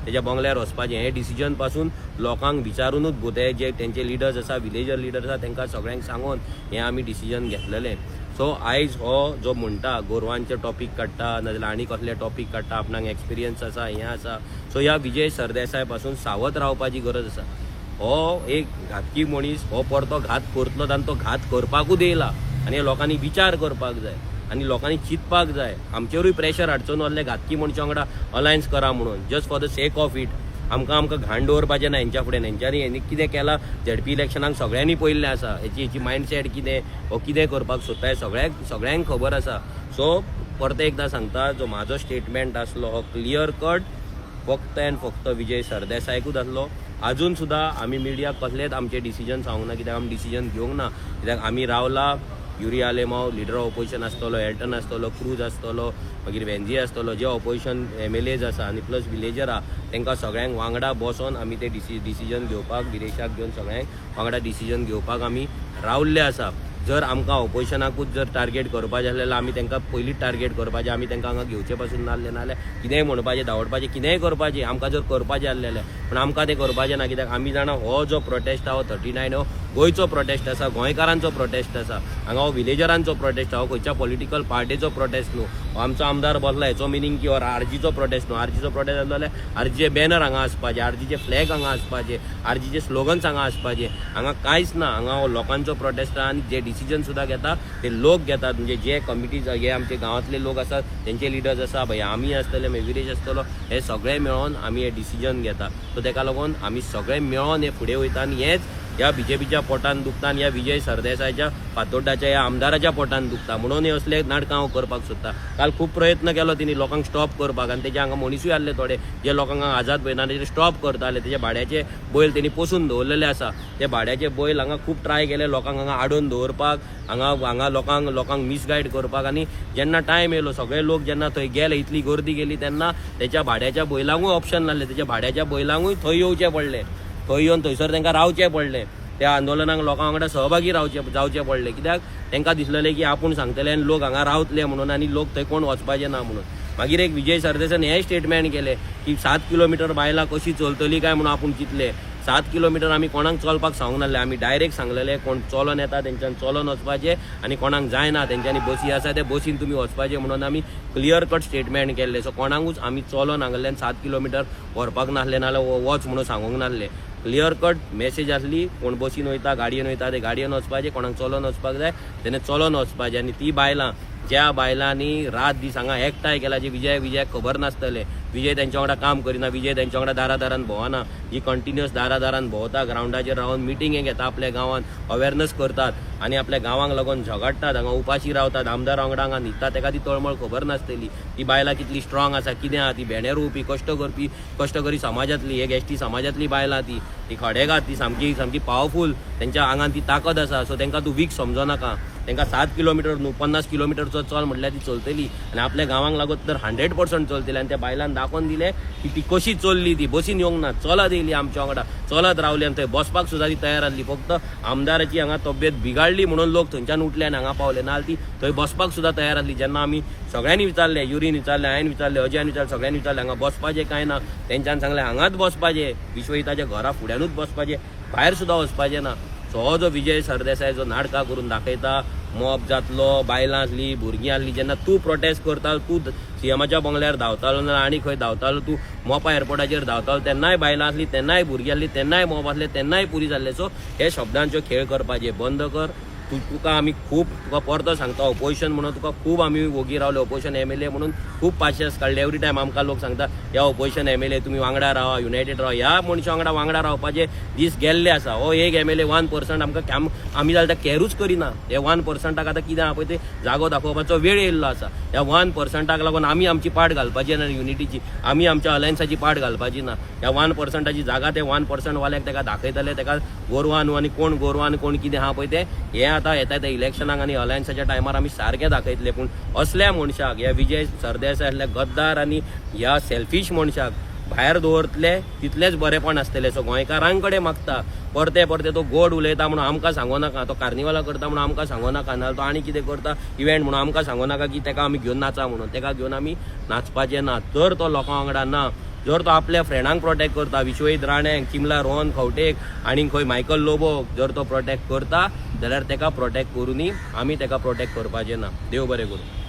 तेज्या बंगल्यार वचपाचें हे डिसिजन पासून लोकांक विचारूनच भोंवते जे तेंचे लिडर्स आसा विलेजर लिडर्स आसा तांकां सगळ्यांक सांगून हे आमी डिसिजन घेतलेलें. सो आयज हो जो म्हणटा गोरवांचे टॉपीक काडटा नाजाल्यार आनी कसले टॉपीक काडटा आपणाक एक्सपिरियन्स आसा हें आसा सो ह्या विजय सरदेसाय पासून सावध रावपाची गरज आसा. हो एक घातकी मनीस हो परतो घात करतलो आनी तो घात करपाकूच येयला आनी हे लोकांनी विचार करपाक जाय आनी लोकांनी चिंतपाक जाय. आमचेरूय प्रेशर हाडचो न्हू असले घातकी मनशां वांगडा अलायन्स करा म्हणून just for the sake of it. आमकां घाण दवरपाचें ना हेंच्या फुडें. हेंच्यांनी हेणी कितें केलां झेडपी इलेक्शनाक सगळ्यांनी पळयल्लें आसा. हेची मायंडसेट कितें हो कितें करपाक सोदता सगळ्यांक खबर आसा. सो परते एकदां सांगता जो म्हाजो स्टेटमेंट आसलो हो क्लियर कट फक्त एंड फक्त विजय सरदेसायकूच आसलो. अजून सुद्दां आमी मिडियाक कसलेच आमचे डिसिजन सांगूंक ना कित्याक आमी डिसिजन घेवंक ना. कित्याक आमी रावला Yuri Alemao leader of opposition आसतलो, एल्टन आसतलो, क्रूज आसतलो, मागीर वेंझी आसतलो, जे ऑपोजिशन MLAs आसा आनी प्लस विलेजर आहा तांकां सगळ्यांक वांगडा बसोन आमी ते डिसिजन घेवपाक गिरेशाक घेवन सगळ्यांक वांगडा डिसिजन घेवपाक आमी रावल्ले आसा. जर आमकां ऑपोजिशनाकूच जर टार्गेट करपाचें आसलें जाल्यार आमी तांकां पयलींच टार्गेट करपाचें. आमी तांकां हांगा घेवचे पासून नासलें नाल्यार कितेंय म्हणपाचें धांवडपाचें कितेंय करपाचें आमकां जर करपाचें आसलें जाल्यार. पूण आमकां तें करपाचें ना कित्याक आमी जाणा हो जो प्रोटेस्ट आहा हो 39 हो गोंयचो प्रोटेस्ट आसा, गोंयकारांचो प्रोटेस्ट आसा. हांगा हो विलेजरांचो प्रोटेस्ट आहा, हो खंयच्या पॉलिटिकल पार्टीचो प्रोटेस्ट न्हू. हो आमचो आमदार बसला हेचो मिनींग की आरजीचो प्रोटेस्ट न्हू. आरजीचो प्रोटेस्ट आसलो जाल्यार आरजीचे बॅनर हांगा आसपाचे, आरजीचे फ्लॅग हांगा आसपाचे, आरजीचे स्लोगन्स हांगा आसपाचे. हांगा कांयच ना. हांगा हो लोकांचो प्रोटेस्ट आहा आनी जे डिसिजन सुद्दां घेता ते लोक घेतात. म्हणजे जे कमिटीज हे आमचे गांवांतले लोक आसात तेंचे लिडर्स आसा भय आमी आसतले विरेश आसतलो हे सगळे मेळोन आमी हे डिसिजन घेता. सो तेका लागून आमी सगळे मेळोन हे फुडें वयता आनी हेच ह्या बीजेपीच्या पोटान दुखता आनी ह्या विजय सरदेसायच्या फातोड्डाच्या ह्या आमदाराच्या पोटान दुखता म्हणून हे असले नाटकां हांव करपाक सोदता. काल खूब प्रयत्न केलो तिणी लोकांक स्टॉप करपाक आनी तेजे हांगा मनीसूय आसले थोडे जे लोकांक आझाद मैदान तेजे स्टॉप करताले. तेजे भाड्याचे बैल तेणी पोसून दवरलेले आसा. ते भाड्याचे बैल हांगा खूब ट्राय केले लोकांक हांगा आडोवन दवरपाक, हांगा लोकांक मिसगायड करपाक. आनी जेन्ना टायम येयलो सगळे लोक जेन्ना थंय गेले इतली गर्दी गेली तेन्ना तेच्या भाड्याच्या बैलांकूय ऑप्शन नासलें. तेच्या भाड्याच्या बैलांकूय थंय येवचें पडलें. थंय येवन थंयसर तांकां रावचें पडलें. त्या आंदोलनाक लोकां वांगडा सहभागी जावचें पडलें कित्याक तांकां दिसलेलें की आपूण सांगतले आनी लोक हांगा रावतले म्हणून आनी लोक थंय कोण वचपाचे ना म्हणून. मागीर एक विजय सरदेसान हें स्टेटमेंट केलें की 7 किलोमिटर बायलां कशी चलतली काय म्हणून आपूण चिंतले. 7 किलोमिटर आमी कोणाक चलपाक सांगूंक नासलें. आमी डायरेक्ट सांगलेलें कोण चलोन येता तेंच्यान चलोन वचपाचें आनी कोणाक जायना तेंच्यांनी बसी आसा ते बसीन तुमी वचपाचें म्हणून आमी क्लियर कट स्टेटमेंट केल्लें. सो कोणाकूच आमी चलोन हांगल्यान 7 किलोमिटर व्हरपाक नासलें नाल्यार वच म्हणून सांगूंक नासलें. क्लियर कट मेसेज आसली कोण बसीन वयता गाडयेन वयता ते गाडयेन वचपाचें, कोणाक चलोन वचपाक जाय तेणें चलोन वचपाचें. आनी ती बायलां ज्या बायलांनी रात दीस हांगा एकठांय केला जी विजयाक खबर नासतलें, विजय तेंच्या वांगडा काम करिना, विजय तेंच्या वांगडा दारादारान भोंवना, जी कंटिन्युअस दारादारान भोंवता ग्राउंडाचेर रावन मिटींगे घेता आपल्या गांवांत अवेरनेस करतात आनी आपल्या गांवांक लागून झगडटात, हांगा उपाशी रावतात, आमदार वांगडा हांगा न्हिदता. तेका ती तळमळ खबर नासतली. ती बायलां कितली स्ट्रॉंग आसा कितें आहा. ती भेंडेर उबी कश्टकरी समाजांतली एक एसटी समाजांतली बायलां ती खडेगात ती सामकी पावरफूल. तेंच्या आंगान ती ताकद आसा. सो तेंकां तूं वीक समजो नाका. तांकां 7 किलोमिटर न्हू 50 किलोमिटरचो चल म्हटल्यार ती चलतली आनी आपल्या गांवांक लागून तर 100% चलतली. आनी त्या बायलांक दाखोवन दिलें की ती कशी चलली. ती बसीन येवंक ना, चलत येयली आमच्या वांगडा, चलत रावली आनी थंय बसपाक सुद्दां ती तयार आसली. फक्त आमदाराची हांगा तब्येत बिगाडली म्हणून लोक थंयच्यान उठले आनी हांगा पावले, नाल्यार ती थंय बसपाक सुद्दां तयार आसली. जेन्ना आमी सगळ्यांनी विचारलें, युरीन विचारलें, हांवें विचारलें, अजयान विचारलें, सगळ्यांनी विचारलें हांगा बसपाचें काय ना. तेंच्यांनी सांगलें हांगाच बसपाचें, विश्वहिताच्या घरा फुड्यानूच बसपाचें, भायर सुद्दां वचपाचें ना. सो हो जो विजय सरदेसाय जो नाटकां करून दाखयता, मॉब जातलो, बायलां आसली, भुरगीं आसली, जेन्ना तूं प्रोटेस्ट करता, तूं सीएमाच्या बंगल्यार धांवतालो ना आनी खंय धांवतालो, तूं मोपा एअरपोर्टाचेर धांवतालो तेन्नाय बायलां आसली, तेन्नाय भुरगीं आसली, तेन्नाय मॉब आसले, तेन्नाय पुलीस आसले. सो हे शब्दांचो खेळ करपाचे बंद कर. तुका आमी खूब तुका परतो सांगता ऑपोजिशन म्हणून तुका खूब आमी वोगी रावले. ऑपोजिशन MLA म्हणून खूब पाशेस काडले. एवरी टायम आमकां लोक सांगता ह्या ऑपोजिशन MLA तुमी वांगडा रावा, युनायटेड रावा. ह्या मनशा वांगडा रावपाचे दीस गेल्ले आसा. हो एक MLA 1% आमकां आमी जाल्यार कॅरूच करिना. हे 1%क आतां कितें आहा पळय ते जागो दाखोवपाचो वेळ येयल्लो आसा. ह्या 1%क लागून आमी आमची पार्ट घालपाची ना युनिटीची, आमी आमच्या अलायन्साची पार्ट घालपाची ना. ह्या 1%ची जागा ते 1% वाल्याक तेका दाखयतले, तेका गोरवान आनी कोण गोरवान कोण कितें आहा पळय ते हे आतां येता त्या इलेक्शनाक आनी अलायन्साच्या टायमार आमी सारके दाखयतले. पूण असल्या मनशाक ह्या विजय सरदेसाय असल्या गद्दार आनी ह्या सेल्फीश मनशाक भायर दवरतले तितलेच बरेपण आसतलें. सो गोंयकारां कडेन मागता परते तो गोड उलयता म्हणून आमकां सांगो नाका, तो कार्निवाला करता म्हणून आमकां सांगो नाका, नाल्यार तो आनी कितें करता इव्हेंट म्हणून आमकां सांगो नाका की तेका आमी घेवन नाचा म्हणून. तेका घेवन आमी नाचपाचें ना. तर तो लोकां वांगडा ना, जर तो आपल्या फ्रेंडांक प्रोटेक्ट करता, विश्वजीत राणेंक, चिमला रोहन खंवटेक आणि खंय मायकल लोबोक जर तो प्रोटेक्ट करता जाल्यार तेका प्रोटेक्ट करूनी आमी तेका प्रोटेक्ट करपाचें ना. देव बरें करूं.